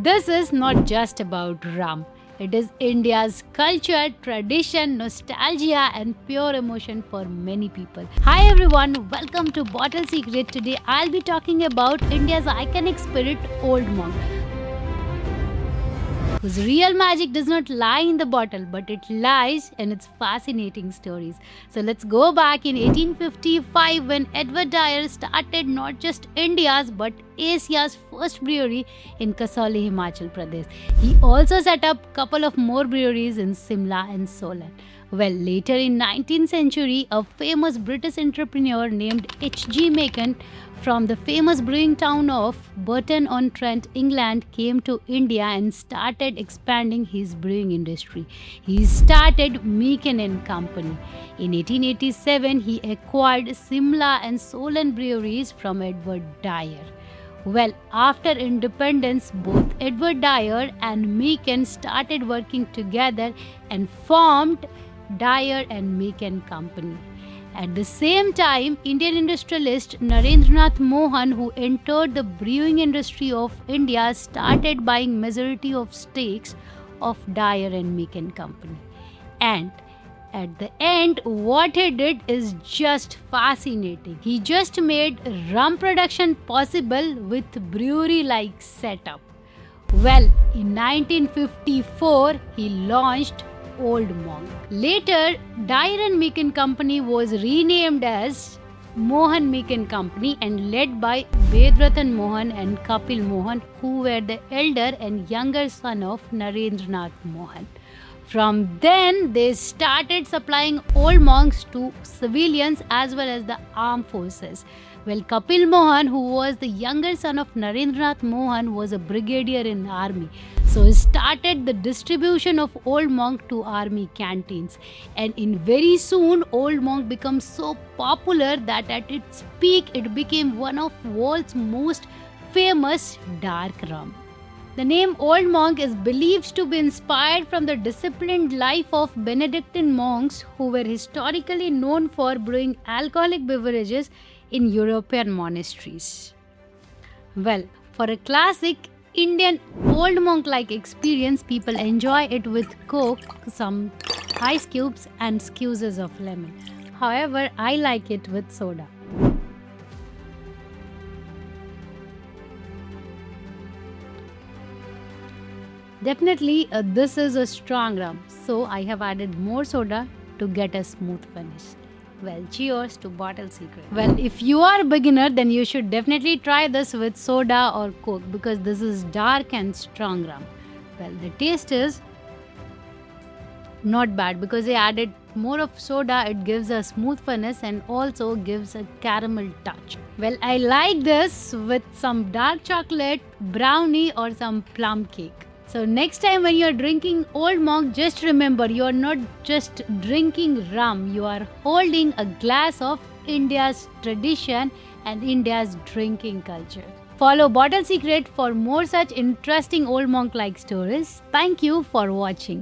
This is not just about rum. It is India's culture, tradition, nostalgia, and pure emotion for many people. Hi everyone, welcome to Bottle Secret. Today I'll be talking about India's iconic spirit, Old Monk, whose real magic does not lie in the bottle, but it lies in its fascinating stories. So let's go back in 1855 when Edward Dyer started not just India's but Asia's first brewery in Kasauli, Himachal Pradesh. He also set up a couple of more breweries in Simla and Solan. Well, later in 19th century, a famous British entrepreneur named H.G. Macon from the famous brewing town of Burton-on-Trent, England, came to India and started expanding his brewing industry. He started Macon and Company. In 1887, he acquired Simla and Solan breweries from Edward Dyer. Well, after independence, both Edward Dyer and Macon started working together and formed Dyer and Macon Company. At the same time, Indian industrialist Narendranath Mohan, who entered the brewing industry of India, started buying majority of stakes of Dyer and Macon Company. And at the end, what he did is just fascinating. He just made rum production possible with brewery-like setup. Well, in 1954, he launched Old Monk. Later, Dyer and Macon Company was renamed as Mohan Macon Company and led by Vedratan Mohan and Kapil Mohan, who were the elder and younger son of Narendranath Mohan. From then, they started supplying Old Monks to civilians as well as the armed forces. Well, Kapil Mohan, who was the younger son of Narendranath Mohan, was a brigadier in army. So he started the distribution of Old Monk to army canteens. And in very soon, Old Monk became so popular that at its peak, it became one of world's most famous dark rum. The name Old Monk is believed to be inspired from the disciplined life of Benedictine monks who were historically known for brewing alcoholic beverages in European monasteries. Well, for a classic Indian Old Monk-like experience, people enjoy it with Coke, some ice cubes and squeezes of lemon. However, I like it with soda. Definitely, this is a strong rum, so I have added more soda to get a smooth finish. Well, cheers to Bottle Secret. Well, if you are a beginner, then you should definitely try this with soda or Coke because this is dark and strong rum. Well, the taste is not bad because I added more of soda. It gives a smooth finish and also gives a caramel touch. Well, I like this with some dark chocolate, brownie or some plum cake. So next time when you are drinking Old Monk, just remember you are not just drinking rum, you are holding a glass of India's tradition and India's drinking culture. Follow Bottle Secret for more such interesting Old Monk-like stories. Thank you for watching.